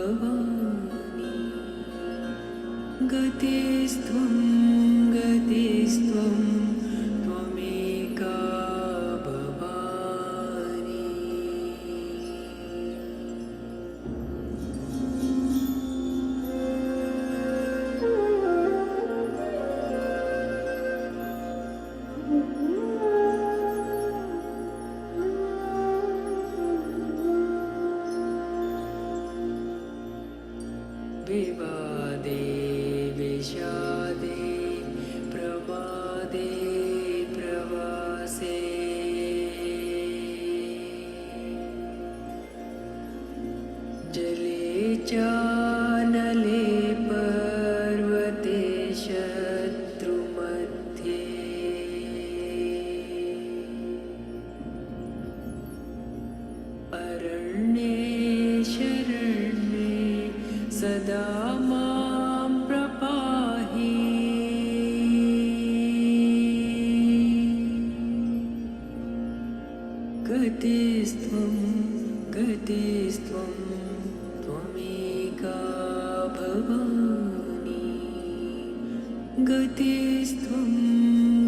भवानि गतिस्त्वं गतिस्त्वं त्वमेका भवानि विवादे विषादे प्रमादे प्रवासे जले चानले पर्वते शत्रुमध्ये अरण्ये शरण्ये सदा मां प्रपाहि गतिस्त्वं गतिस्त्वं त्वमेका भवानि गतिस्त्वं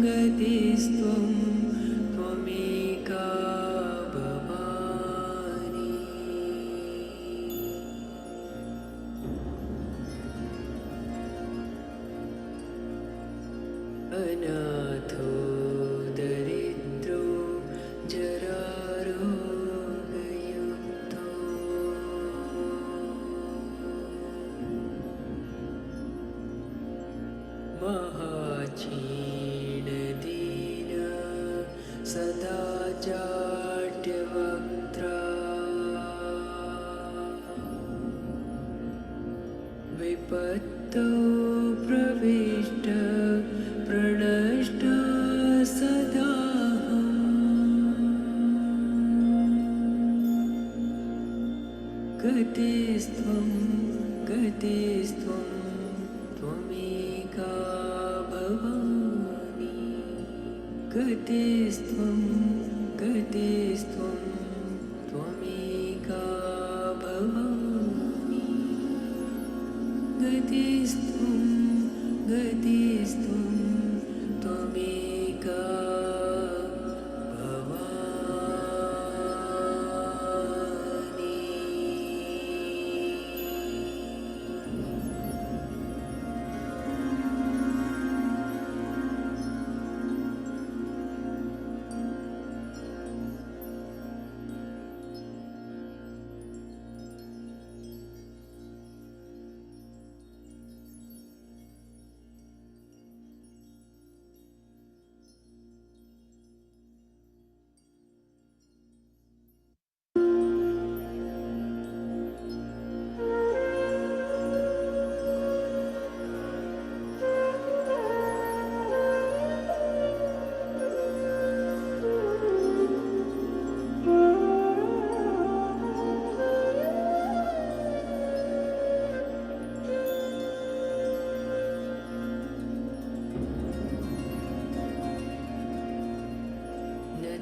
गतिस्त्वं त्वमेका भवानि अनाथो दरिद्रो जरारोगयुक्तो महाक्षीणदीन सदा जाड्यवक्त्रा विपत्तो प्रविष्ट प्रणष्ट सदाहम् गतिस्त्वं गतिस्त्वं त्वमेका भवानि गतिस्त्वं गतिस्त्वं त्वमेका भवानि गतिस्त्वं गतिस्त्वं त्वमेका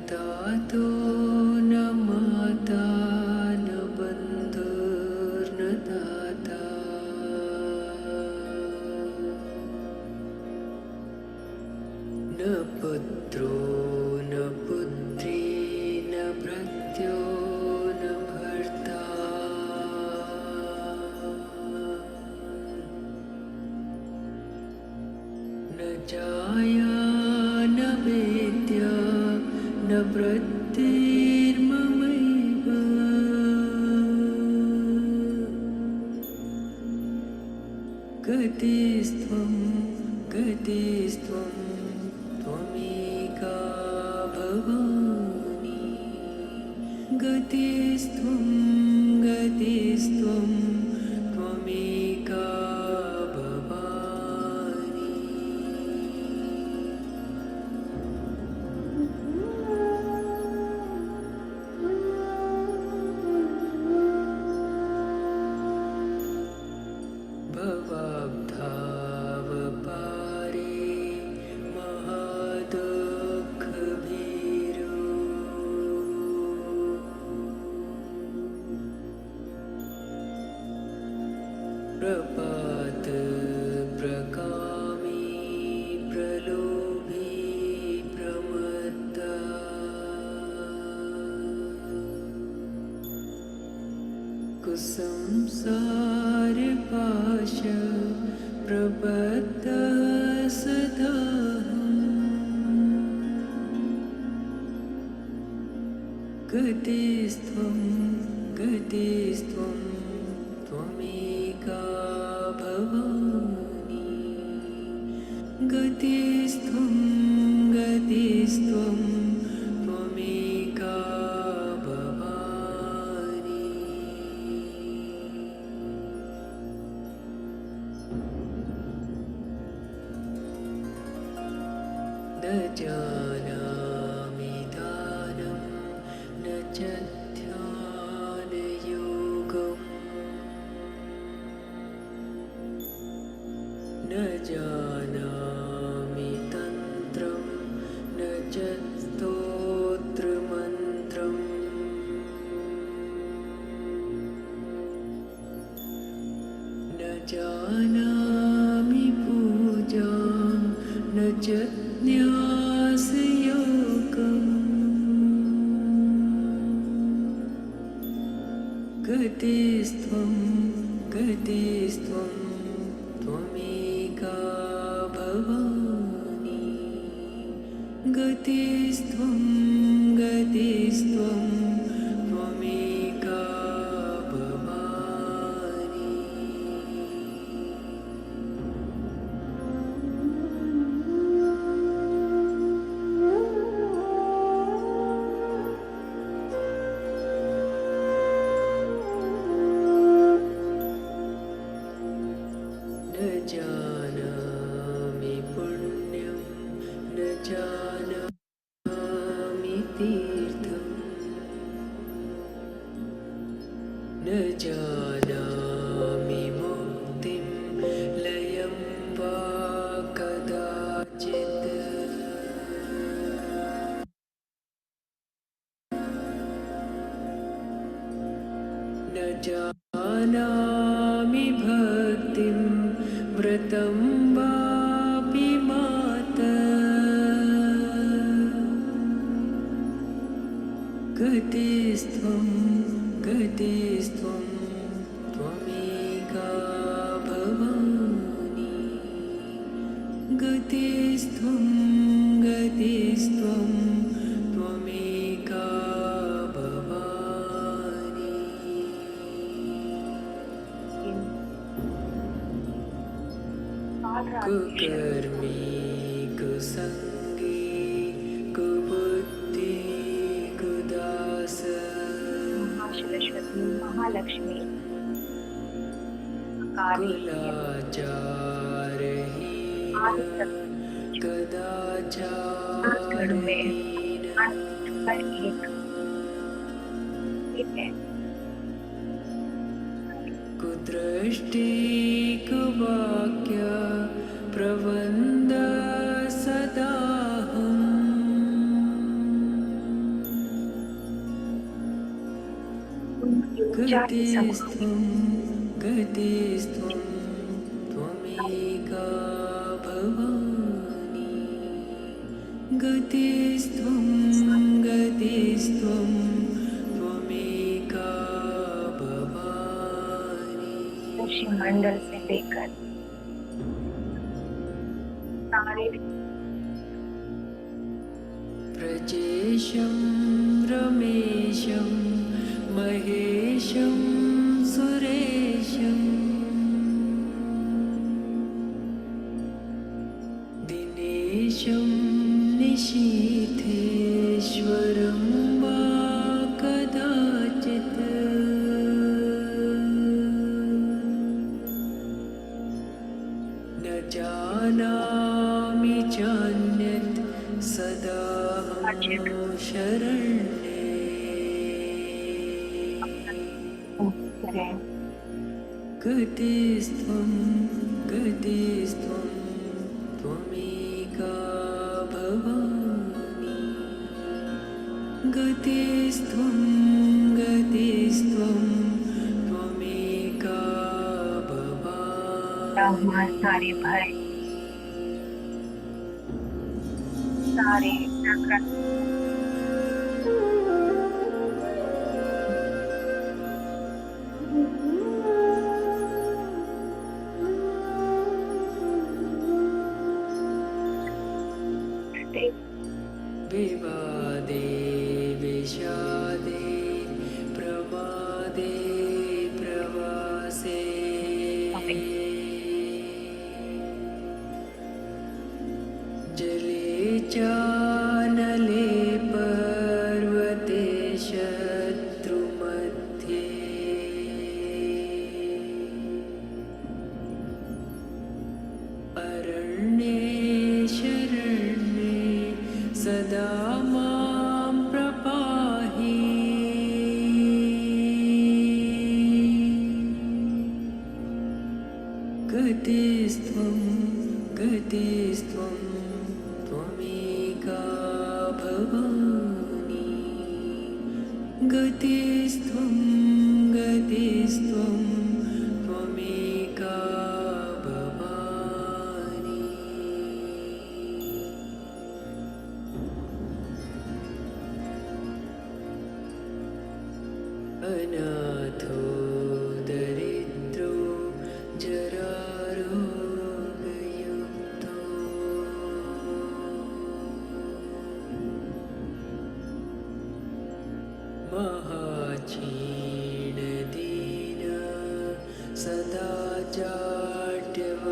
तातो न माता न बन्धुर्न दाता न पुत्रो न पुत्री न भृत्यो न भर्ता न जाया न वेद्या न वृत्तिर्ममैव गतिस्त्वं गतिस्त्वं त्वमेका भवानि गतिस्त्वं गतिस्त्वं त्वमेका भवानि प्रपात प्रकामी प्रलोभी प्रमत्ता कुसंसार पाश प्रबद्ध सदाहं गतिस्त्वं गतिस्त्वं त्वमेका भवानि गतिस्त्वं गतिस्त्वं त्वमेका भवानि न जानामि दानं न च ध्यानयोगम् न जानामि तन्त्रं न च स्तोत्रमन्त्रम् न जानामि पूजां न च न्यासयोगम् गतिस्त्वं गतिस्त्वं त्वमेका भवानि गतिस्त्वं गतिस्त्वं त्वमेका भवानि न जानामि पुण्यं न जानामि तीर्थम् न जानामि मुक्तिं लयं वा कदाचित् न जानामि भक्तिं व्रतं वापि माता गतिस्त्वं गतिस्त्वं त्वमेका भवानि गतिस्त्वं गतिस्त्वं त्वमेका भवानि कुकर्मी कुसंगी कुबुद्धि कुदास महाशिवशक्ति महालक्ष्मी कुलाचारहीन कदाचारहीन कुदृष्टि कुवाक्य प्रवन्द सदाहम् गतिस्त्वं गतिस्त्वं त्वमेका भवानि गतिस्त्वं गतिस्त्वं त्वमेका भवानि ऋषि मंडल से लेकर सारे प्रजेशं रमेशं महेशं सुरेशं दिनेशं निशीथेश्वरं वा कदाचित् न जानामि चान्यत् सदाहं शरण्ये गतिस्त्वं गतिस्त्वं त्वमेका भवानि गतिस्त्वं गतिस्त्वं त्वमेका भवानि हुआ सारे भय, सारे नकारात्मक विवादे विषादे प्रमादे प्रवासे जले चानले पर्वते शत्रुमध्ये अरण्ये शरण्ये सदा मां प्रपाहि गतिस्त्वं गतिस्त्वं त्वमेका भवानि गतिस्त्वं गतिस्त्वं त्वमेका भवानि अनाथो दरिद्रो जरारोगयुक्तो महाक्षीणदीन सदा जाड्यवक्त्रा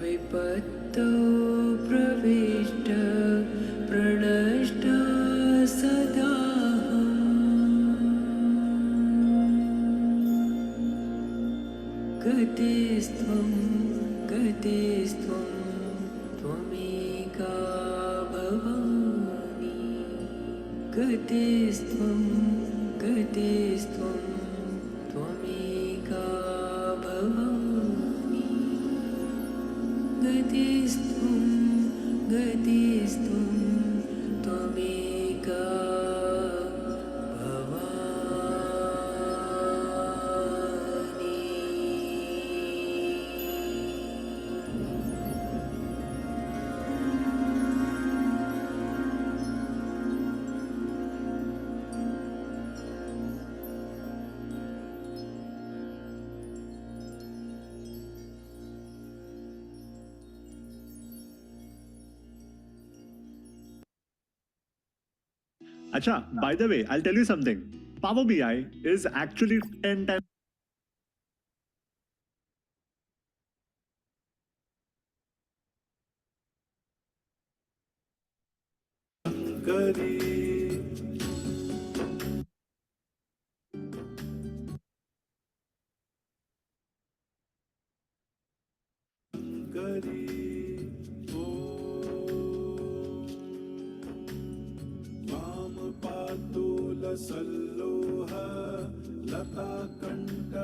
विपत्तो प्रविष्ट प्रणष्ट सदाहम् गतिस्त्वं गतिस्त्वं त्वमेका भवानि गतिस्त्वं गतिस्त्वं त्वमेका भवानि गतिस्त्वं गतिस्त्वं त्वमेका Acha, by the way, I'll tell you something. Power BI is actually 10 times सल्लोह लता कंटकभूषणा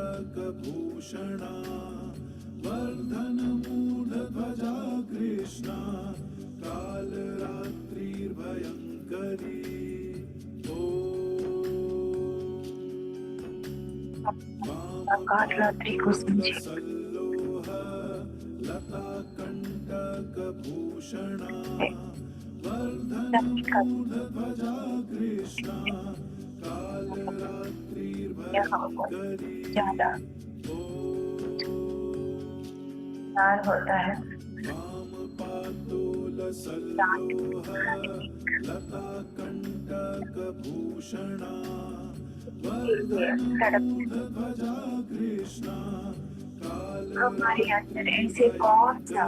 वर्धन मूढध्वजा कृष्णा कालरात्रिर्भयङ्करी कालरात्रि को समझे सल्लोह लता कंटकभूषणा वर्धन मूढध्वजा कृष्णा ज्यादा प्यार होता है लता कंटकभूषणा ध्वजा कृष्णा हमारे अंदर ऐसे कौन सा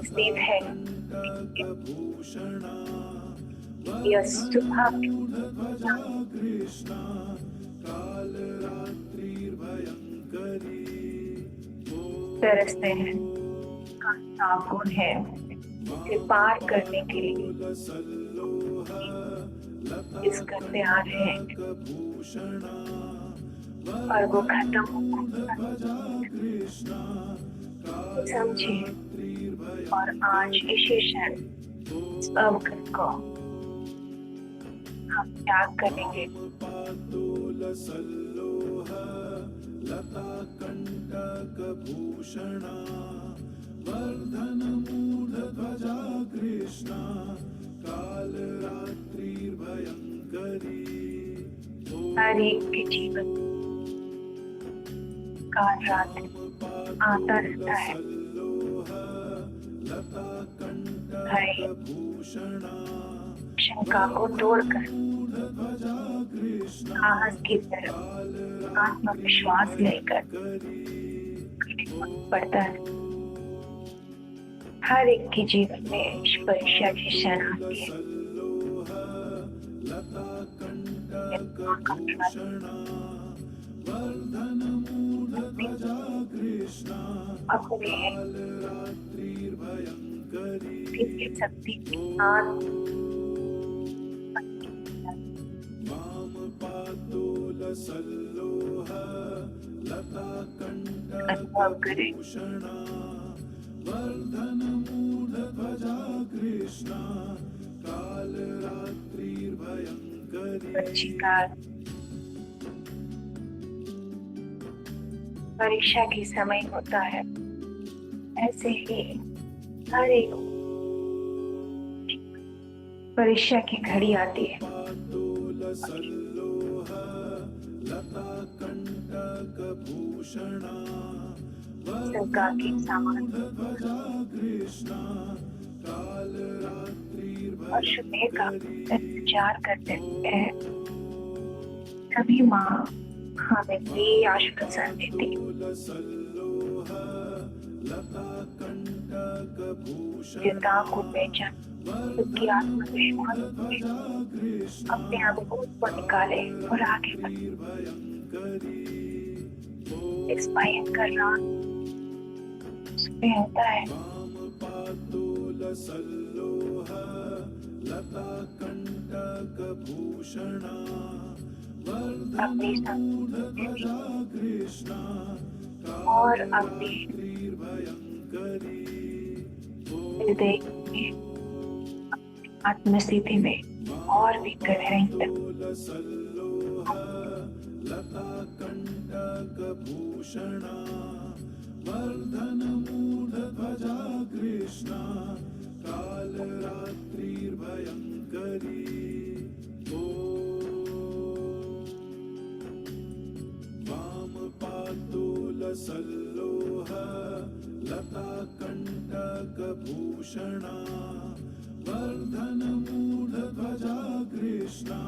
स्थित है यह सुबह कृष्णा कालरात्रिर्भयङ्करी तरसते हैं का गुण है इसे पार करने के लिए इस करते आ रहे हैं और वो खत्म समझिए और आज इसी क्षण इस अवगत को हम त्याग करेंगे। पातोलसल्लोह लताकण्टकभूषणा वर्धनमूढध्वजा कृष्णा कालरात्रिर्भयङ्करी। हर एक के जीवन काल रात्रि आता रहता है। भय शंका को तोड़कर साहस की तरफ आत्मविश्वास लेकर पड़ता है। हर एक के जीवन में इस परीक्षा की क्षण आती है। अपने दिव्य शक्ति के साथ अनुभव करें। परीक्षा की समय होता है, ऐसे ही हर एक परीक्षा की घड़ी आती है। शंका के सामान और शुभे का इंतजार करते हैं। तभी माँ हमें ये आश्वासन देती पिता को पहचान उसकी आत्मविश्वास अपने अनुभव को निकाले और आगे बढ़े। इस भयंकर रात सुबह होता है। अपनी संस्कृति और अपनी हृदय में आत्मस्थिति में और भी गहराई तक सल्लोह लताकण्टकभूषणा वर्धनमूढध्वजा कृष्णा कालरात्रिर्भयङ्करी। वामपातोलसल्लोह लताकण्टकभूषणा वर्धनमूढध्वजा कृष्णा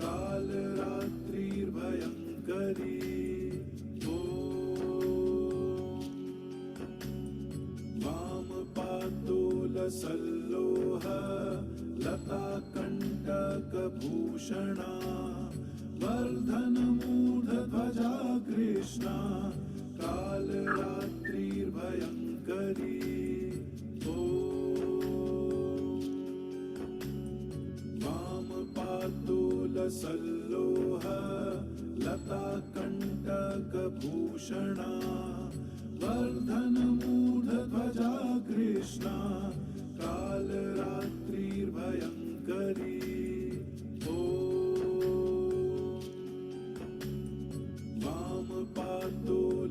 कालरात्रिर्भयङ्करी। वामपातोलसल्लोह लताकण्टकभूषणा वर्धनमूढध्वजा कृष्णा कालरात्रिर्भयङ्करी।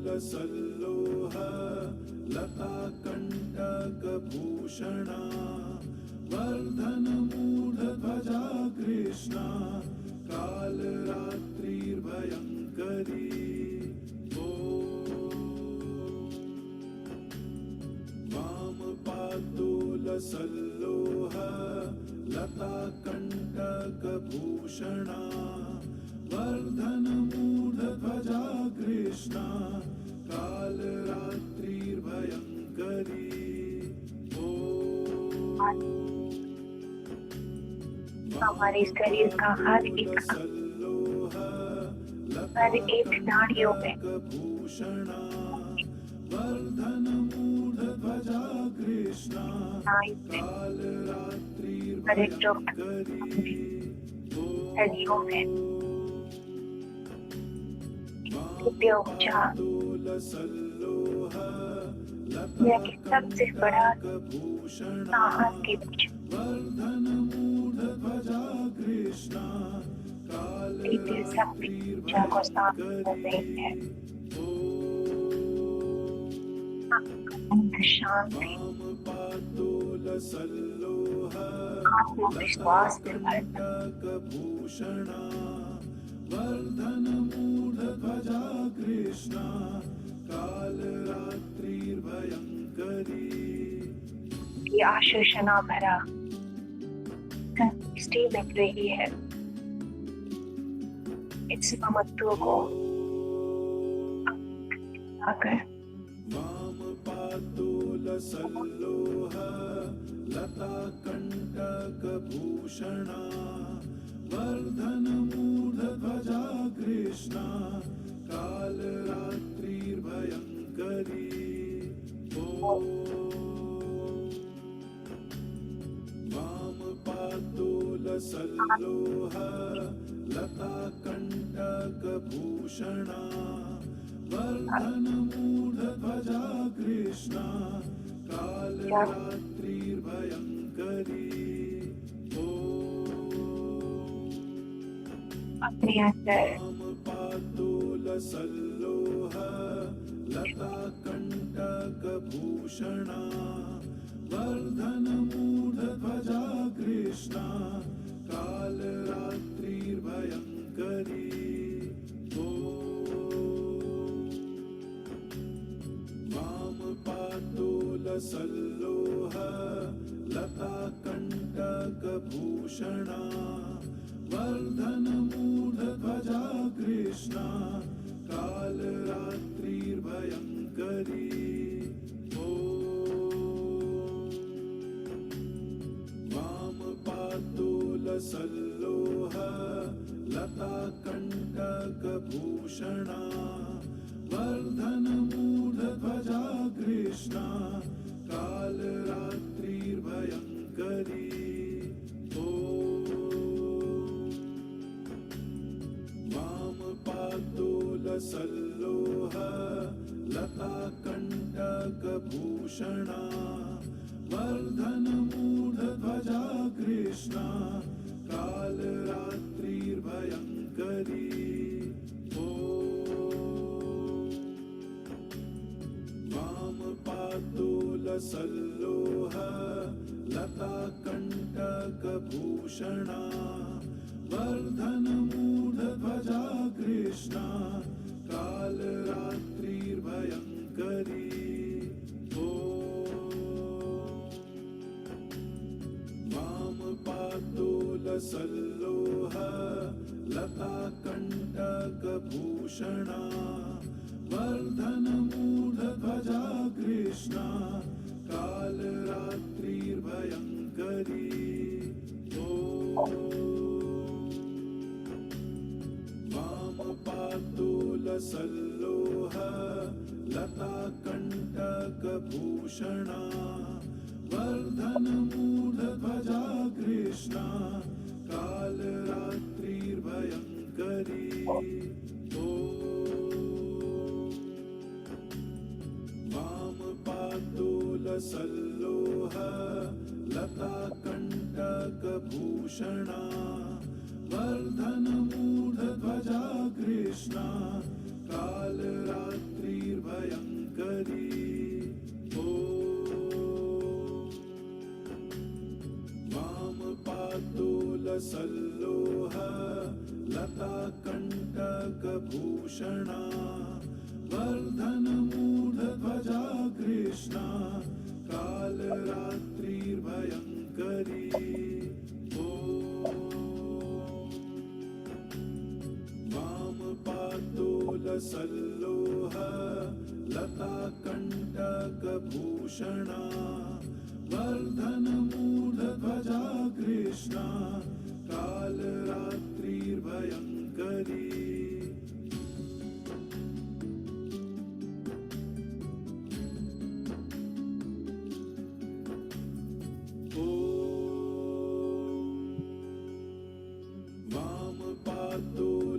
वामपातोलसल्लोह लताकण्टकभूषणा वर्धनमूढध्वजा कृष्णा कालरात्रिर्भयङ्करी। वामपातोलसल्लोह लताकण्टकभूषणा वर्धनमूढध्वजा कृष्णा कालरात्रिर्भयङ्करी। हमारे शरीर का हर एक नाड़ियों में हर एक हड्डियों में दिव्य ऊर्जा दुनिया की सबसे बड़ा लताकण्टकभूषणा साहस के पीछे वर्धनमूलध्वजा कृष्णा बीते शक्ति ऊर्जा को साफ कर रही है। अंत शांति वामपातोलसल्लोह आत्मविश्वास से भर लताकण्टकभूषणा वर्धनमूलध्वजा कृष्णा कालरात्रिर्भयङ्करी की आशोषणा भरा संतुष्टि मिल रही है। इस ममत्व को आकर वामपातोलसल्लोह लताकण्टकभूषणा वर्धनमूलध्वजा कृष्णा कालरात्रिर्भयङ्करी वामपातोलसल्लोह लताकण्टकभूषणा वर्धनमूलध्वजा कृष्णा कालरात्रिर्भयङ्करी अपने अंदर वामपातोलसल्लोह लताकण्टकभूषणा वर्धनमूलध्वजा कृष्णा कालरात्रिर्भयङ्करी वामपातोलसल्लोह लताकण्टकभूषणा वर्धनमूलध्वजा कृष्णा कालरात्रिर्भयङ्करी वामपातोलसल्लोह लताकण्टकभूषणा वर्धनमूलध्वजा कृष्णा कालरात्रिर्भयङ्करी वामपातोलसल्लोह लताकण्टकभूषणा वर्धनमूलध्वजा कृष्णा कालरात्रिर्भयङ्करी वामपातोलसल्लोह लताकण्टकभूषणा वर्धनमूलध्वजा कृष्णा कालरात्रिर्भयङ्करी वामपातोलसल्लोह लताकण्टकभूषणा वर्धनमूलध्वजा कृष्णा कालरात्रिर्भयङ्करी वामपातोलसल्लोह लताकण्टकभूषणा वर्धनमूलध्वजा कृष्णा कालरात्रिर्भयङ्करी वामपातोलसल्लोह लताकण्टकभूषणा वर्धनमूलध्वजा कृष्णा कालरात्रिर्भयङ्करी वामपातोलसल्लोह लताकण्टकभूषणा वर्धनमूलध्वजा कृष्णा कालरात्रिर्भयङ्करी वामपातोलसल्लोह लताकण्टकभूषणा वर्धनमूलध्वजा कृष्णा कालरात्रिर्भयङ्करी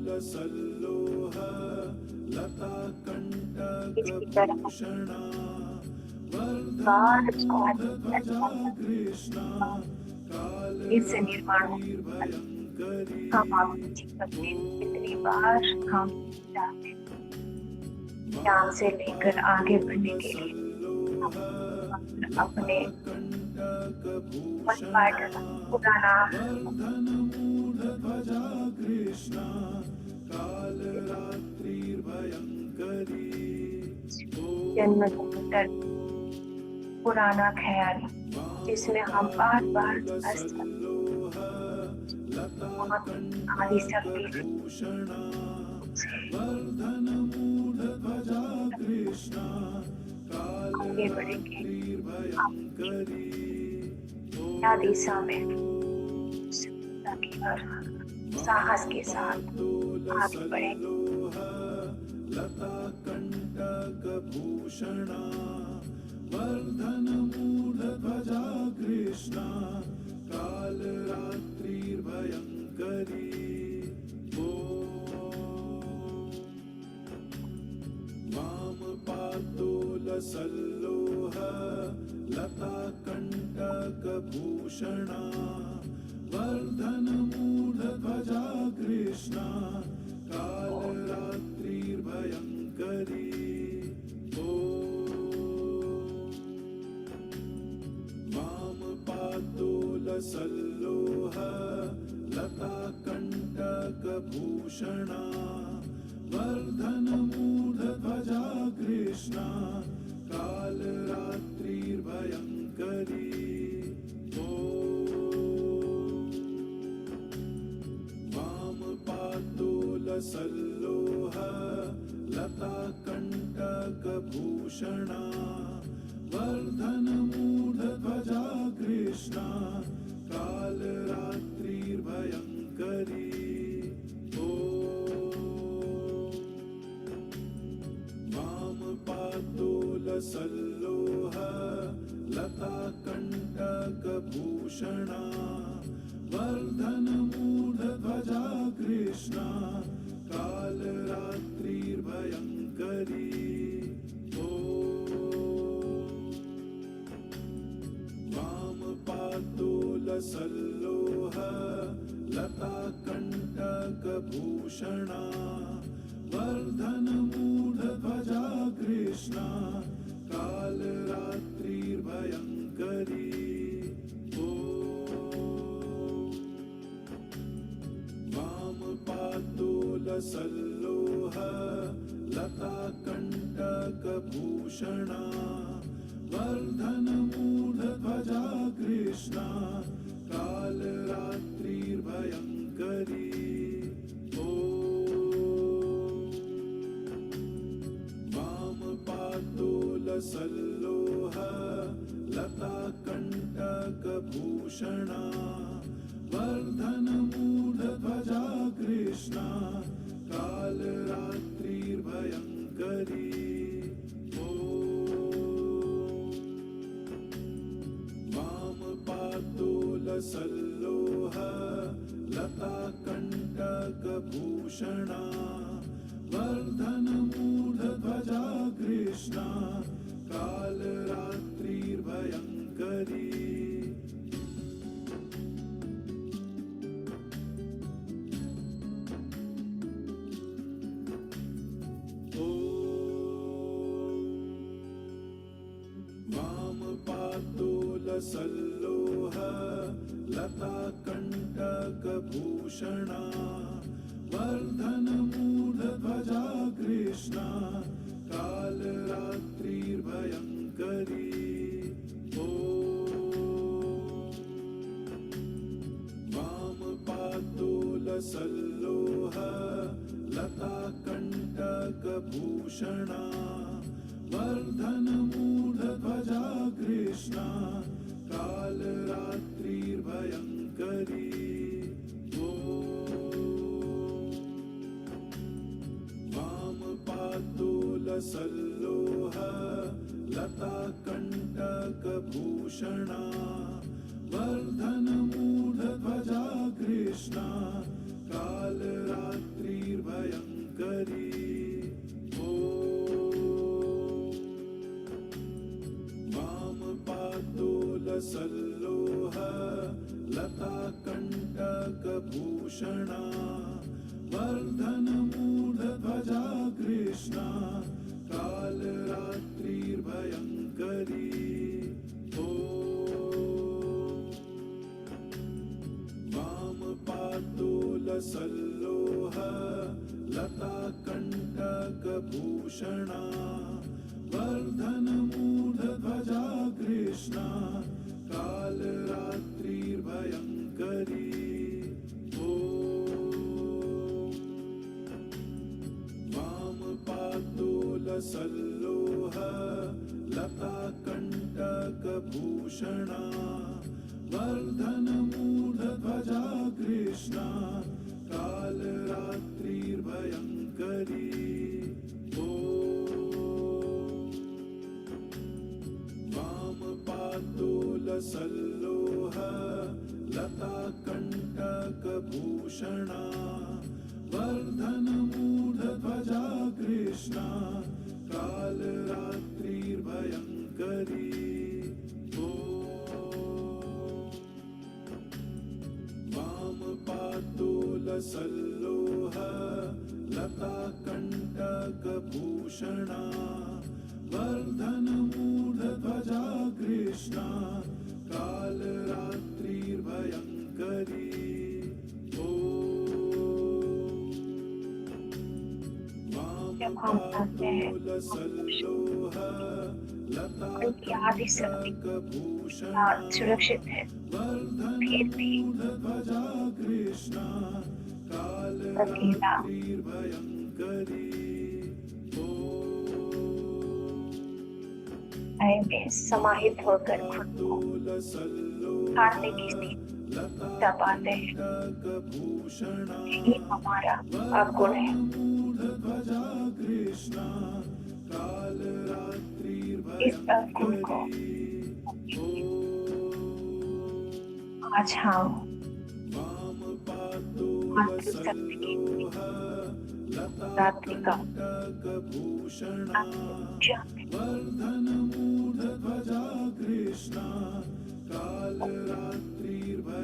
वामपातोलसल्लोह लताकण्टकभूषणा बाद उसको कृष्णा फिर से निर्माण होता है। हम आपको जी सकते हैं कितनी बार हम चाहते हैं ध्यान से लेकर आगे बढ़ने के लिए हम अपने मन पाठ पुराना ध्वजा कृष्णा कालरात्रिर्भयङ्करी जन्म तक पुराना ख्याल जिसमें हम बार बार हमारी शक्ति आगे बढ़ेंगे या दिशा में और साहस के साथ आगे बढ़ेंगे। लताकण्टकभूषणा वर्धनमूलध्वजा कृष्णा कालरात्रिर्भयङ्करी वामपातोलसल्लोह लताकण्टकभूषणा वर्धनमूलध्वजा कृष्णा कालरात्रिर्भयङ्करी वामपातोलसल्लोह लताकण्टकभूषणा वर्धनमूलध्वजा कृष्णा कालरात्रिर्भयङ्करी वामपातोलसल्लोह लताकण्टकभूषणा वर्धनमूलध्वजा कृष्णा कालरात्रिर्भयङ्करी वामपातोलसल्लोह लताकण्टकभूषणा वर्धनमूलध्वजा कृष्णा कालरात्रिर्भयङ्करी वामपातोलसल्लोह लताकण्टकभूषणा वर्धनमूलध्वजा कृष्णा कालरात्रिर्भयङ्करी वामपातोलसल्लोह लताकण्टकभूषणा वर्धनमूलध्वजा कृष्णा कालरात्रिर्भयङ्करी वामपातोलसल्लोह लताकण्टकभूषणा वर्धनमूलध्वजा कृष्णा कालरात्रिर्भयङ्करी वामपातोलसल्लोह लताकण्टकभूषणा वर्धनमूलध्वजा कृष्णा कालरात्रिर्भयङ्करी वामपातोलसल्लोह लताकण्टकभूषणा वर्धनमूलध्वजा कृष्णा कालरात्रिर्भयङ्करी वामपातोलसल्लोह लताकण्टकभूषणा वर्धनमूलध्वजा कृष्णा कालरात्रिर्भयङ्करी वामपातोलसल्लोह लताकण्टकभूषणा वर्धनमूलध्वजा कृष्णा कालरात्रिर्भयङ्करी वामपादोलसल्लोह लताकण्टकभूषणा वर्धनमूढध्वजा कृष्णा कालरात्रिर्भयङ्करी ॐ वामपादोलसल्लोह लताकण्टकभूषणा वर्धनमूढध्वजा कृष्णा कालरात्रिर्भयङ्करी ॐ वामपादोलसल्लोह लताकण्टकभूषणा वर्धनमूढध्वजा कृष्णा कालरात्रिर्भयङ्करी ॐ वामपादोलसल्लोह लताकण्टकभूषणा वर्धनमूढध्वजा कृष्णा कालरात्रिर्भयङ्करी ॐ वामपादोलसल्लोह लताकण्टकभूषणा वर्धनमूढध्वजा कृष्णा कालरात्रिर्भयङ्करी ॐ जब हम कहते हैं वामपादोलसल्लोह उनकी आदि शक्ति सुरक्षित है, फिर भी वर्धनमूढध्वजा कृष्णा अकेला कालरात्रिर्भयङ्करी ॐ भय में समाहित होकर खुद को हारने की स्थिति पाते हैं। यही हमारा अवगुण है। इस अवगुण को आज हम मातृशक्ति की रात्रि का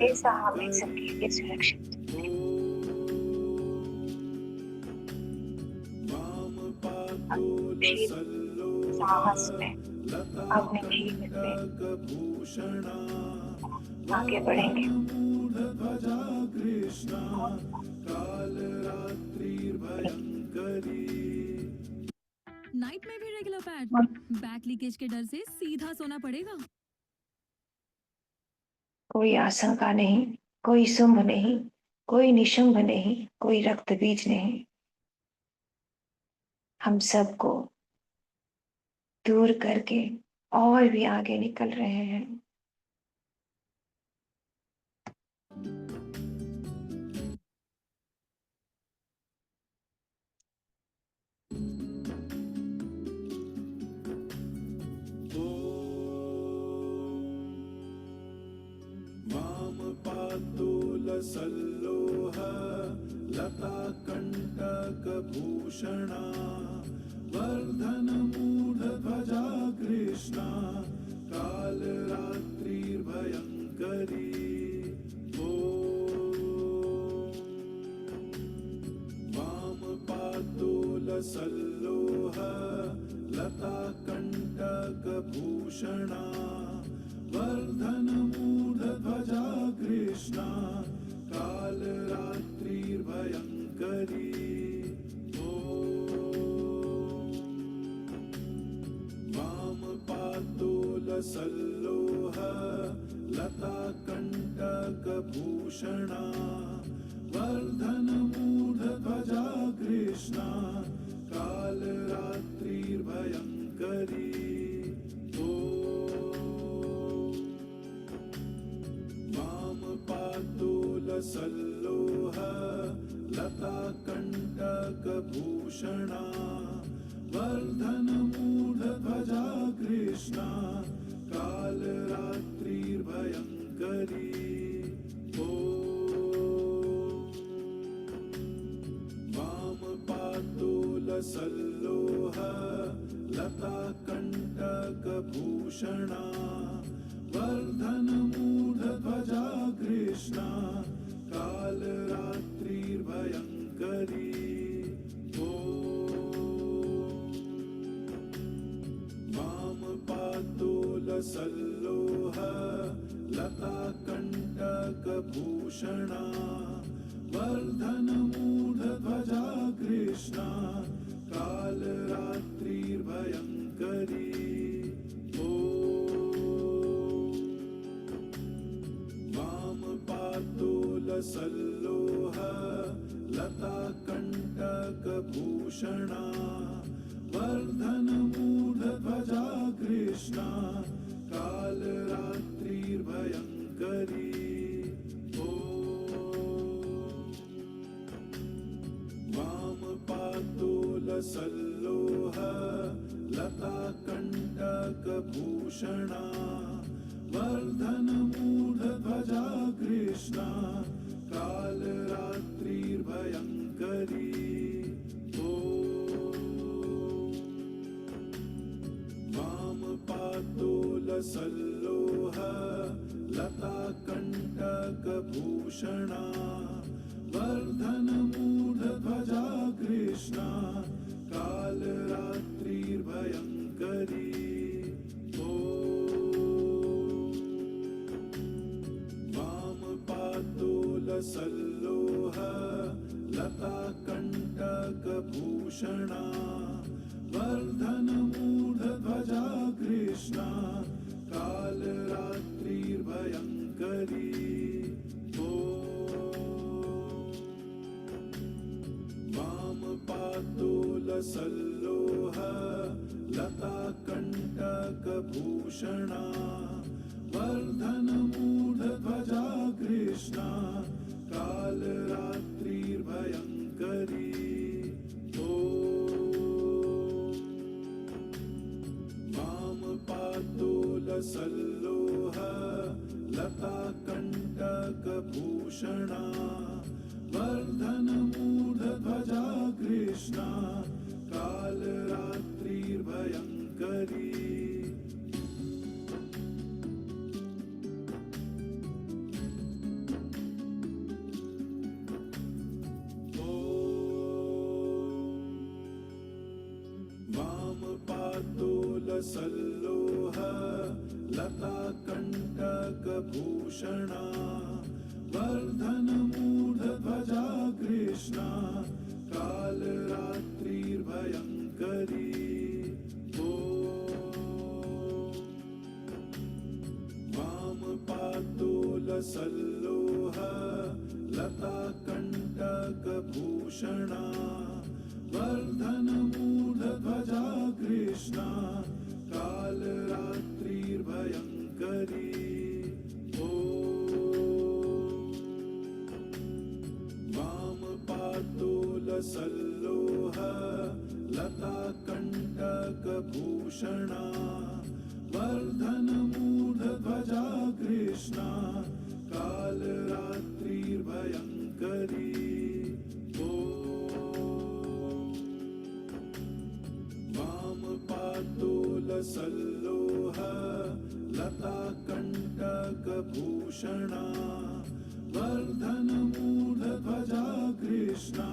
ऐसा हमें सबके लिए सुरक्षित साहस में अपने जीवन में आगे बढ़ेंगे। नाइट में भी रेगुलर पैड, बैक लीकेज के डर से सीधा सोना पड़ेगा। कोई आशंका नहीं, कोई शुंभ नहीं, कोई निशुंभ नहीं, कोई रक्त बीज नहीं। हम सबको दूर करके और भी आगे निकल रहे हैं। वामपादोलसल्लोह लताकण्टकभूषणा वर्धनमूढध्वजा कृष्णा कालरात्रिर्भयङ्करी ॐ वामपादोलसल्लोह लताकण्टकभूषणा वर्धनमूढध्वजा कृष्णा कालरात्रिर्भयङ्करी ॐ वामपादोलसल्लोह लताकण्टकभूषणा वर्धनमूढध्वजा कृष्णा कालरात्रिर्भयङ्करी ॐ वामपादोलसल्लोह लताकण्टकभूषणा वर्धनमूढध्वजा कृष्णा कालरात्रिर्भयङ्करी ॐ वामपादोलसल्लोह लताकण्टकभूषणा वर्धनमूढध्वजा कृष्णा कालरात्रिर्भयङ्करी ॐ वामपादोलसल्लोह लताकण्टकभूषणा वर्धनमूढध्वजा कृष्णा कालरात्रिर्भयङ्करी ॐ वामपादोलसल्लोह लताकण्टकभूषणा वर्धनमूढध्वजा कृष्णा कालरात्रिर्भयङ्करी ॐ वामपादोलसल्लोह लताकण्टकभूषणा वर्धनमूढध्वजा कृष्णा कालरात्रिर्भयङ्करी ॐ वामपादोलसल्लोह लताकण्टकभूषणा वर्धनमूढध्वजा कृष्णा कालरात्रिर्भयङ्करी ॐ वामपादोलसल्लोह लताकण्टकभूषणा वर्धनमूढध्वजा कृष्णा कालरात्रिर्भयङ्करी ॐ वामपादोलसल्लोह लताकण्टकभूषणा वर्धनमूढध्वजा कृष्णा कालरात्रिर्भयङ्करी ॐ वामपादोलसल्लोह लताकण्टकभूषणा वर्धनमूढध्वजा कृष्णा कालरात्रिर्भयङ्करी वामपादोलसल्लोह लताकण्टकभूषणा वर्धनमूढध्वजा कृष्णा कालरात्रिर्भयङ्करी ॐ वामपादोलसल्लोह लताकण्टकभूषणा वर्धनमूढध्वजा कृष्णा कालरात्रिर्भयङ्करी ॐ वामपादोलसल्लोह लताकण्टकभूषणा वर्धनमूढध्वजा कृष्णा कालरात्रिर्भयङ्करी ॐ वामपादोलसल्लोह लताकण्टकभूषणा वर्धनमूढध्वजा कृष्णा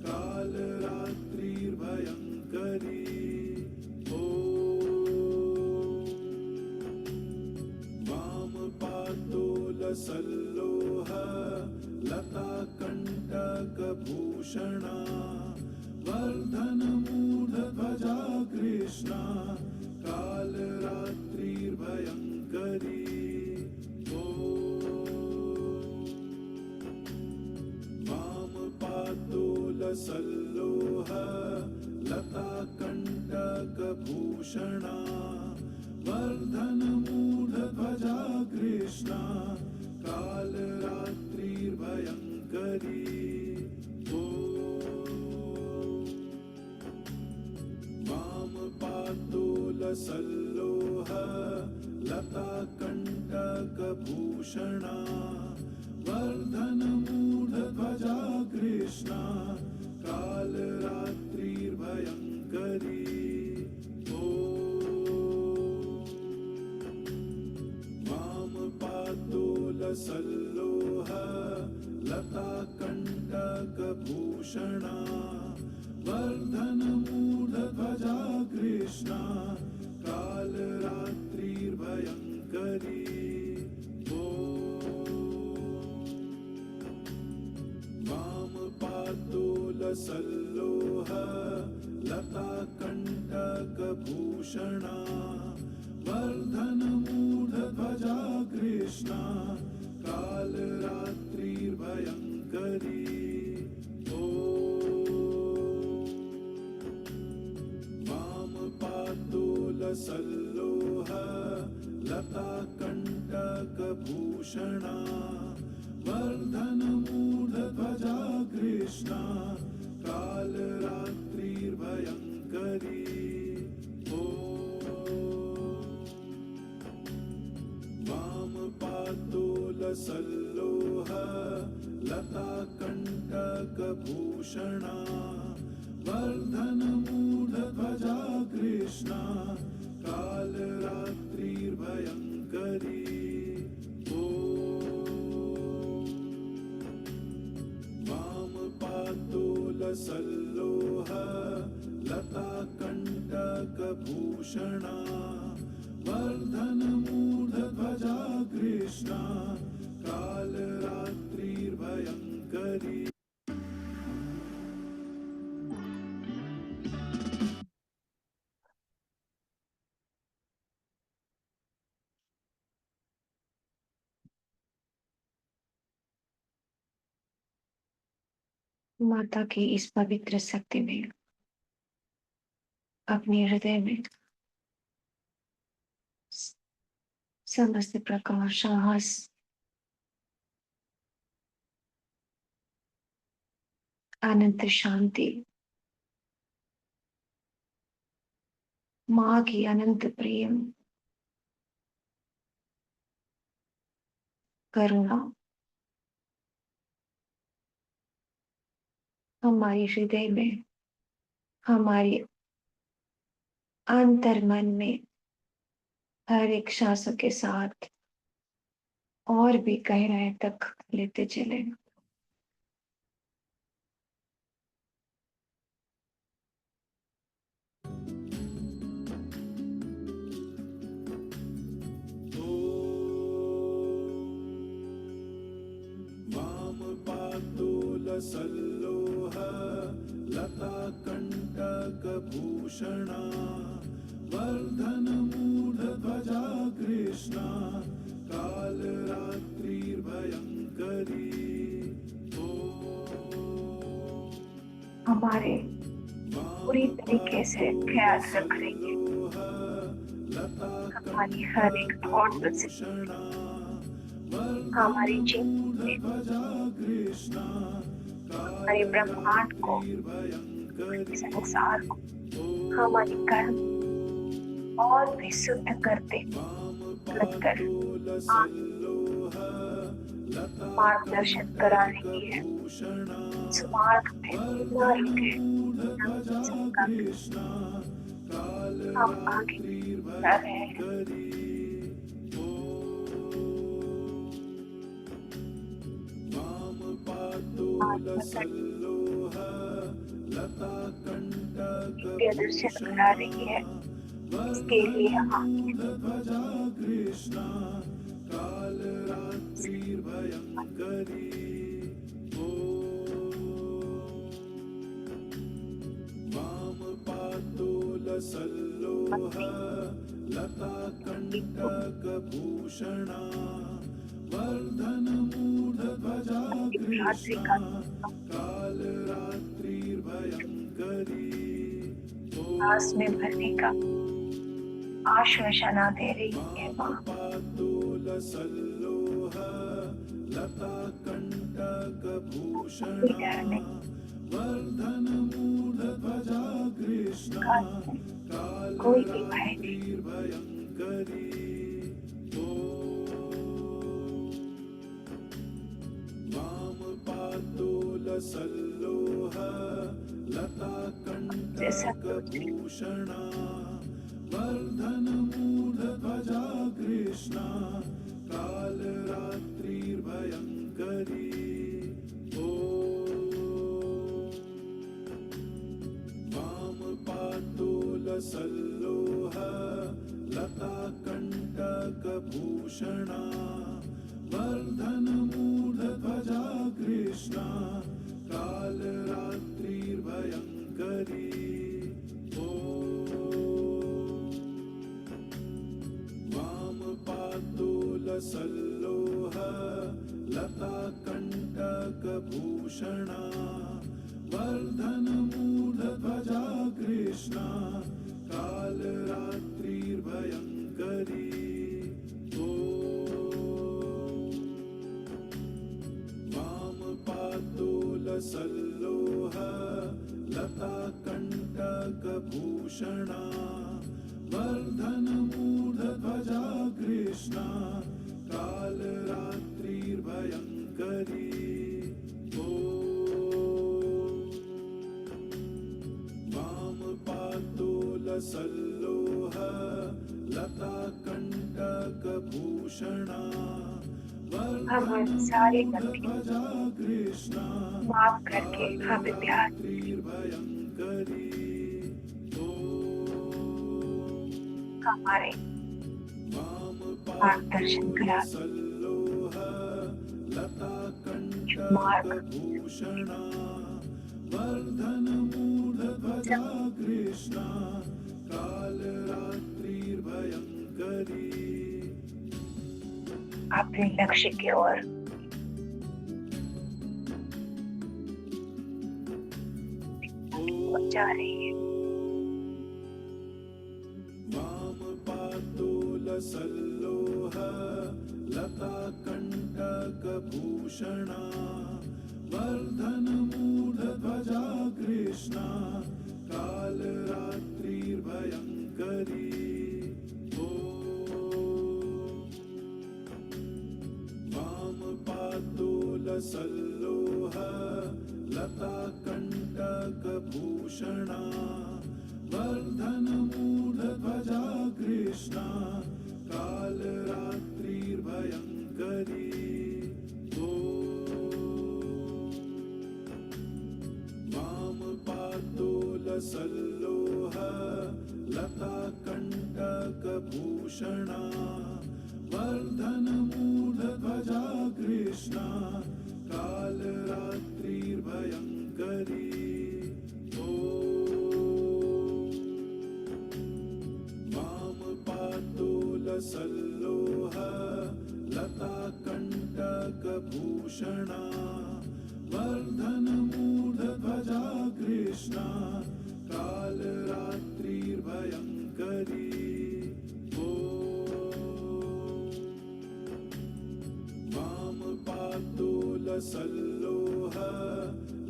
कालरात्रिर्भयङ्करी ॐ वामपादोलसल्लोह लताकण्टकभूषणा वर्धनमूढध्वजा कृष्णा कालरात्रिर्भयङ्करी ॐ वामपादोलसल्लोह लताकण्टकभूषणा वर्धनमूढध्वजा कृष्णा कालरात्रिर्भयङ्करी ॐ वामपादोलसल्लोह लताकण्टकभूषणा वर्धनमूढध्वजा कृष्णा कालरात्रिर्भयङ्करी ॐ कनकभूषणा वर्धनमूर्धध्वजा कृष्णा कालरात्रिर्भयङ्करी वामपादोलसल्लोह लताकण्टकभूषणा वर्धनमूर्धध्वजा कृष्णा कालरात्रिर्भयङ्करी वामपादोलसल्लोह लताकण्टकभूषणा वर्धनमूर्धध्वजा कृष्णा कालरात्रिर्भयङ्करी वामपादोलसल्लोह लताकण्टकभूषणा वर्धनमूर्धध्वजा कृष्णा कालरात्रिर्भयङ्करी वामपादोलसल्लोह लताकण्टकभूषणा वर्धनमूर्धध्वजा कृष्णा कालरात्रिर्भयङ्करी माता की इस पवित्र शक्ति में अपने हृदय में समस्त प्रकार साहस, अनंत शांति, माँ की अनंत प्रेम, करुणा हमारे हृदय में, हमारे अंतर मन में हर एक सांसों के साथ और भी गहराई तक लेते चले। वामपादोलसल्लोह लताकण्टकभूषणा वर्धनमूर्धध्वजा कृष्णा कालरात्रिर्भयङ्करी हमारे पूरी तरीके से ख्याल रख रही है, हमारी हर एक थॉट से, हमारी जीवन में, हमारे ब्रह्मांड को, संसार को, हमारी कर्म और भी शुद्ध करते कर मार्गदर्शन करा रही है। स्वार्थ में न रुके, हम आगे बढ़ रहे हैं। दर्शन करा रही है, इसके लिए हम वामपादोलसल्लोह लताकण्टकभूषणा वर्धनमूर्धध्वजा कृष्णा कालरात्रिर्भयङ्करी सांस में भरने का आश्वासना दे रही है माँ। वामपादोलसल्लोह लताकण्टकभूषणा वर्धनमूर्धध्वजा कृष्णा कोई भी भय नहीं, कालरात्रिर्भयङ्करी वामपादोलसल्लोह लताकण्टकभूषणा वर्धनमूर्धध्वजा कृष्णा कालरात्रिर्भयङ्करी कनकभूषणा वर्धनमूढध्वजा कृष्णा कालरात्रिर्भयङ्करी ॐ वामपादोलसल्लोह लताकण्टकभूषणा वर्धनमूढध्वजा कृष्णा कालरात्रिर्भयङ्करी ॐ वामपादोलसल्लोह लताकण्टकभूषणा वर्धनमूढध्वजा कृष्णा कालरात्रिर्भयङ्करी ॐ वामपादोलसल्लोह लताकण्टकभूषणा हमारी सारी गलती वर्धनमूढध्वजा कृष्णा माफ करके हमें प्यार कालरात्रिर्भयङ्करी ॐ हमारे मार्गदर्शन करा सल्लोह लताकण्टकभूषणा वर्धनमूढध्वजा कृष्णा कालरात्रिर्भयङ्करी अपने लक्ष्य की ओर जा रही है। वामपादोलसल्लोह लताकण्टकभूषणा वर्धनमूढध्वजा कृष्णा कालरात्रिर्भयङ्करी ॐ वामपादोलसल्लोह लताकण्टकभूषणा वर्धनमूढध्वजा कृष्णा कालरात्रिर्भयङ्करी ॐ वामपादोलसल्लोह लताकण्टकभूषणा वर्धनमूढध्वजा कृष्णा कालरात्रिर्भयङ्करी ॐ वामपादोलसल्लोह लताकण्टकभूषणा वर्धनमूढध्वजा कृष्णा कालरात्रिर्भयङ्करी ॐ वामपादोलसल्लोह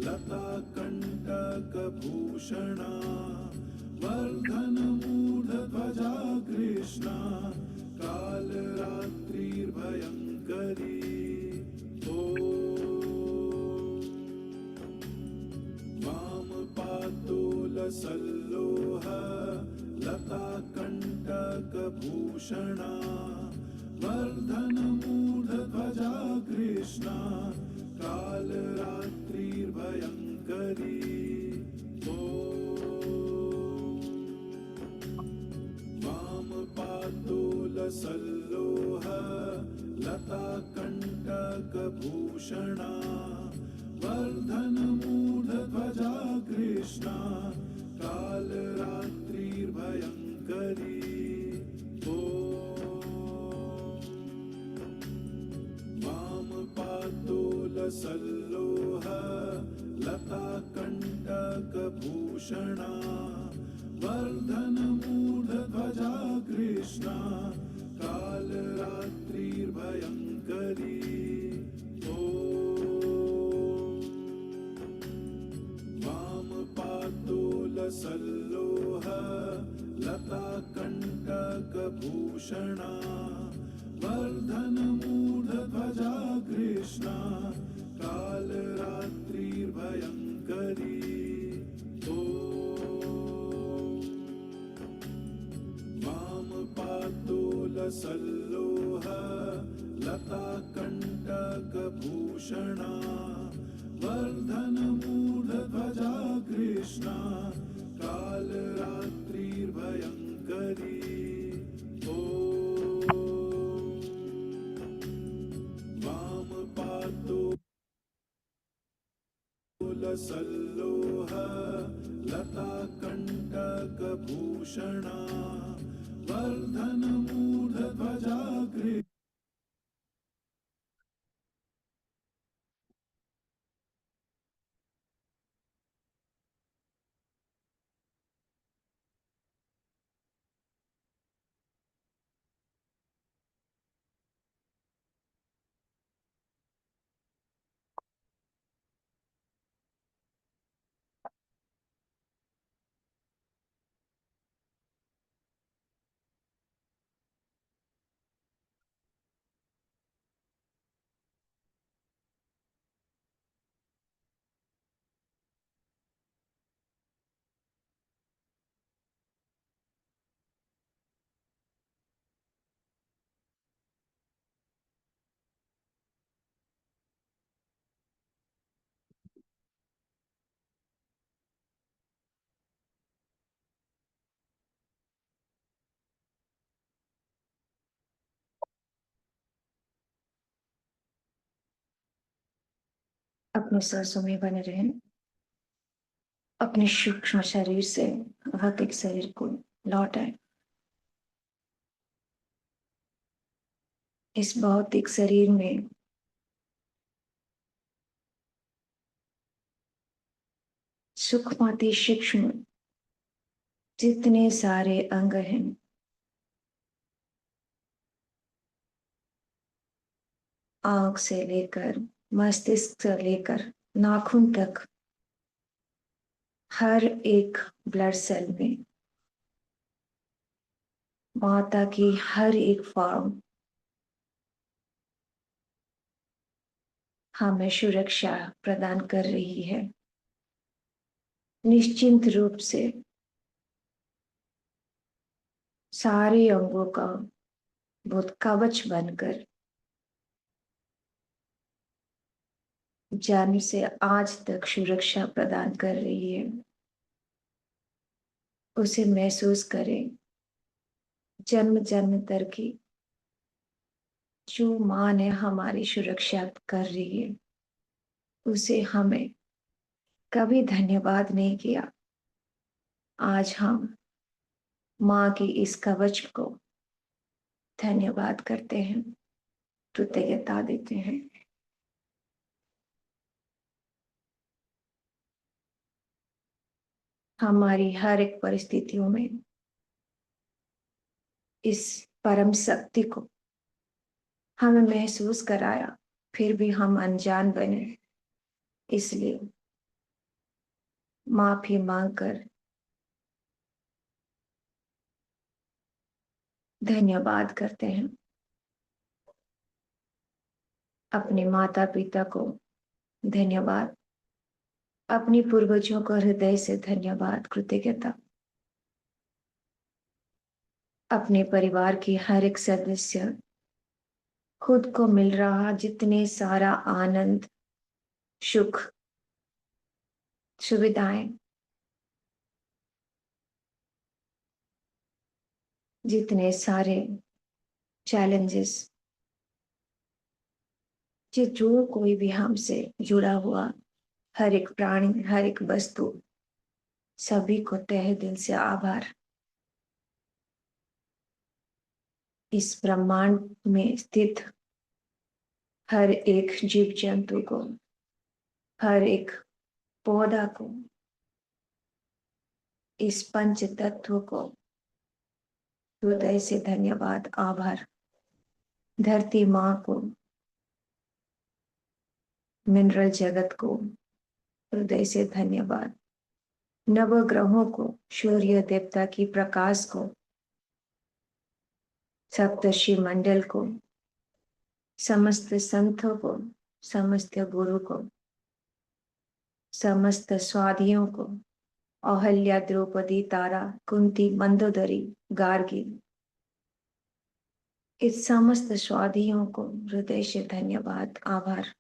लताकण्टकभूषणा वर्धनमूढध्वजा कृष्णा कालरात्रिर्भयङ्करी ॐ वामपादोलसल्लोह लताकण्टकभूषणा वर्धनमूढध्वजा कृष्णा कालरात्रिर्भयङ्करी ॐ वामपादोलसल्लोह लताकण्टकभूषणा वर्धनमूढध्वजा कृष्णा कालरात्रिर्भयङ्करी ॐ वामपादोलसल्लोह लताकण्टकभूषणा वर्धनमूढध्वजा कृष्णा कालरात्रिर्भयङ्करी ॐ वामपादोलसल्लोह लताकण्टकभूषणा वर्धनमूढध्वजा कृष्णा कालरात्रिर्भयङ्करी ॐ वामपादोलसल्लोह लताकण्टकभूषणा वर्धनमूढध्वजा कृष्णा कालरात्रिर्भयङ्करी ॐ सल्लोह लताकण्टकभूषणा वर्धनमूर्धध्वजा अपने सांसों में बने रहें। अपने सूक्ष्म शरीर से भौतिक शरीर को लौटाएं। इस भौतिक शरीर में सूक्ष्माति सूक्ष्म जितने सारे अंग हैं, आंख से लेकर मस्तिष्क से लेकर नाखून तक, हर एक ब्लड सेल में माता की हर एक फॉर्म हमें सुरक्षा प्रदान कर रही है। निश्चिंत रूप से सारे अंगों का बहुत कवच बनकर जन्म से आज तक सुरक्षा प्रदान कर रही है। उसे महसूस करें। जन्म जन्मांतर की जो मां ने हमारी सुरक्षा कर रही है, उसे हमें कभी धन्यवाद नहीं किया। आज हम मां की इस कवच को धन्यवाद करते हैं, कृतज्ञता देते हैं। हमारी हर एक परिस्थितियों में इस परम शक्ति को हमें महसूस कराया, फिर भी हम अनजान बने। इसलिए माफी मांगकर धन्यवाद करते हैं। अपने माता पिता को धन्यवाद, अपने पूर्वजों को हृदय से धन्यवाद, कृतज्ञता। अपने परिवार की हर एक सदस्य खुद को मिल रहा जितने सारा आनंद, सुख, सुविधाएं, जितने सारे चैलेंजेस, जो कोई भी हमसे जुड़ा हुआ हर एक प्राणी, हर एक वस्तु, सभी को तहे दिल से आभार। इस ब्रह्मांड में स्थित हर एक जीव जंतु को, हर एक पौधा को, इस पंच तत्व को हृदय से धन्यवाद, आभार। धरती माँ को, मिनरल जगत को हृदय से धन्यवाद। नवग्रहों को, सूर्य देवता की प्रकाश को, सप्तर्षि मंडल को, समस्त संतों को, समस्त गुरु को, समस्त स्वादियों को, अहल्या, द्रौपदी, तारा, कुंती, मंदोदरी, गार्गी, इस समस्त स्वादियों को हृदय से धन्यवाद, आभार।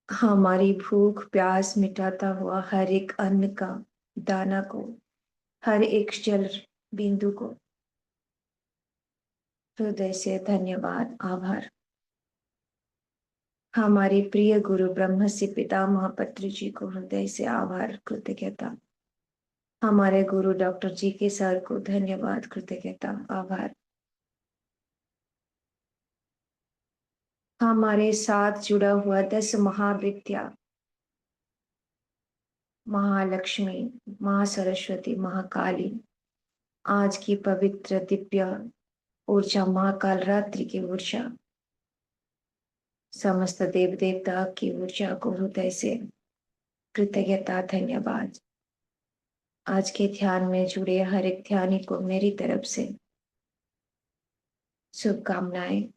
हमारी भूख प्यास मिटाता हुआ हर एक अन्न का दाना को, हर एक जल बिंदु को हृदय से धन्यवाद, आभार। हमारे प्रिय गुरु ब्रह्म से पितामह पत्री जी को हृदय से आभार कृतज्ञता। हमारे गुरु डॉक्टर जी के सर को धन्यवाद कृतज्ञता आभार। हमारे साथ जुड़ा हुआ 10 महाविद्या, महालक्ष्मी, महासरस्वती, महाकाली, आज की पवित्र दिव्य ऊर्जा, महाकाल रात्रि की ऊर्जा, समस्त देव देवता की ऊर्जा को हृदय से कृतज्ञता धन्यवाद। आज के ध्यान में जुड़े हर एक ध्यानी को मेरी तरफ से शुभकामनाएं,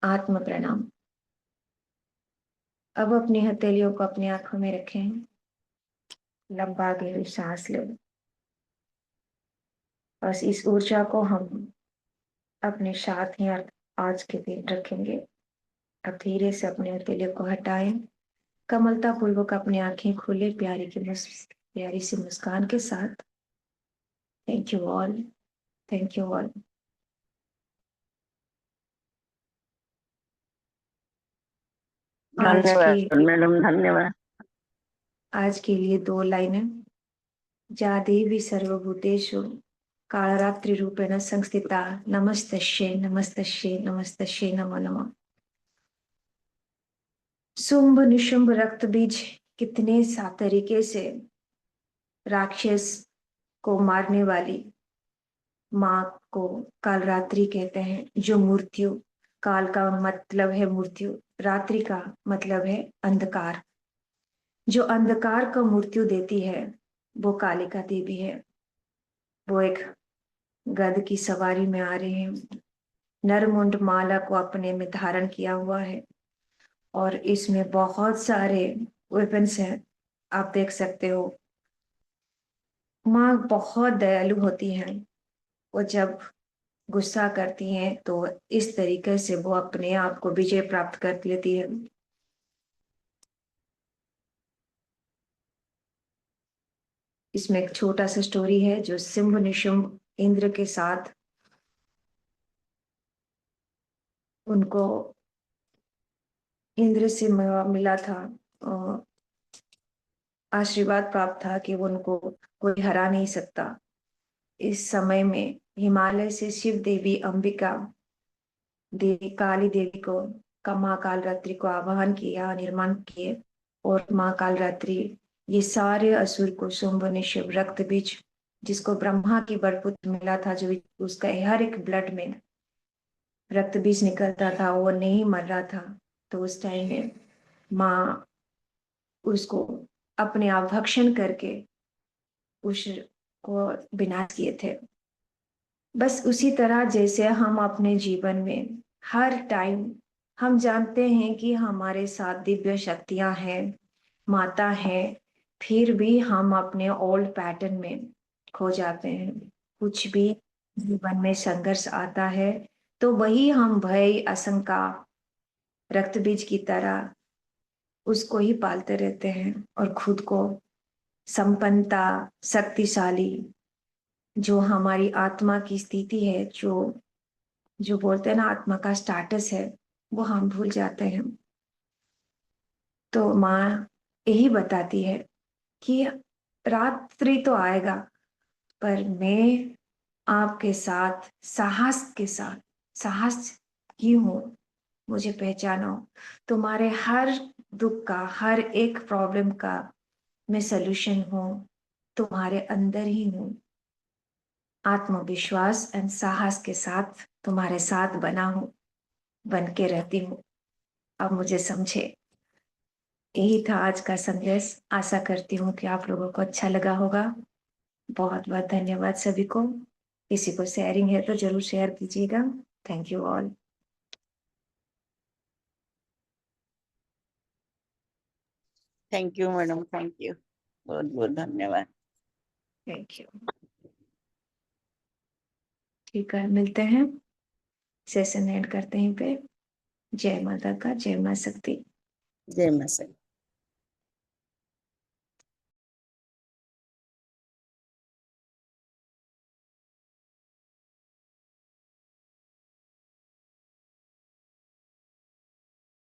आत्म प्रणाम। अब अपनी हथेलियों को अपनी आंखों में रखें, लंबा गहरी सांस लें। बस इस ऊर्जा को हम अपने साथ ही आज के दिन रखेंगे। अब धीरे से अपने हथेलियों को हटाएं, कमलता पूर्वक अपनी आंखें खोले, प्यारी सी मुस्कान के साथ। Thank you all, thank you all. धन्यवाद मैडम, धन्यवाद। आज के लिए 2 लाइनें। जा देवी सर्वभूतेषु कालरात्रि रूपेण संस्थिता नमस्तस्यै नमस्तस्यै नमस्तस्यै नमो नमः। शुंभ निशुंभ रक्त बीज कितने सा तरीके से राक्षस को मारने वाली माँ को कालरात्रि कहते हैं। जो मृत्यु, काल का मतलब है मृत्यु, रात्रि का मतलब है अंधकार। जो अंधकार को मृत्यु देती है वो कालिका देवी है। वो एक गध की सवारी में आ रहे हैं, नरमुंड माला को अपने में धारण किया हुआ है और इसमें बहुत सारे वेपन्स हैं, आप देख सकते हो। माँ बहुत दयालु होती हैं। वो जब गुस्सा करती हैं तो इस तरीके से वो अपने आप को विजय प्राप्त कर लेती है। इसमें एक छोटा सा स्टोरी है जो सिंह निशुंभ इंद्र के साथ उनको इंद्र से मिला था, आशीर्वाद प्राप्त था कि उनको कोई हरा नहीं सकता। इस समय में हिमालय से शिव देवी अंबिका देवी काली देवी को माँ काल रात्रि को आवाहन किया, निर्माण किए और माँ काल रात्रि ये सारे असुर को शुंभ निशुंभ रक्त बीज, जिसको ब्रह्मा की बरपुत्र मिला था, जो उसका हर एक ब्लड में रक्त बीज निकलता था, वो नहीं मर रहा था। तो उस टाइम में माँ उसको अपने आप भक्षण करके उसको विनाश किए थे। बस उसी तरह जैसे हम अपने जीवन में हर टाइम हम जानते हैं कि हमारे साथ दिव्य शक्तियां हैं, माता है, फिर भी हम अपने ओल्ड पैटर्न में खो जाते हैं। कुछ भी जीवन में संघर्ष आता है तो वही हम भय, आशंका, रक्त बीज की तरह उसको ही पालते रहते हैं और खुद को संपन्नता, शक्तिशाली, जो हमारी आत्मा की स्थिति है, जो जो बोलते हैं ना आत्मा का स्टेटस है, वो हम भूल जाते हैं। तो माँ यही बताती है कि रात्रि तो आएगा पर मैं आपके साथ साहस के साथ, साहस की हूँ, मुझे पहचानो। तुम्हारे हर दुख का, हर एक प्रॉब्लम का मैं सलूशन हूँ, तुम्हारे अंदर ही हूँ। आत्मविश्वास एंड साहस के साथ तुम्हारे साथ बना हूँ, बन के रहती हूँ। अब मुझे समझे। यही था आज का संदेश। आशा करती हूँ कि आप लोगों को अच्छा लगा होगा। बहुत बहुत धन्यवाद सभी को। किसी को शेयरिंग है तो जरूर शेयर कीजिएगा। Thank you all. Thank you madam, thank you, बहुत बहुत धन्यवाद। Thank you. ठीक है, मिलते हैं, सेशन एंड करते हैं पे। जय माता का, जय मां शक्ति। जय मां।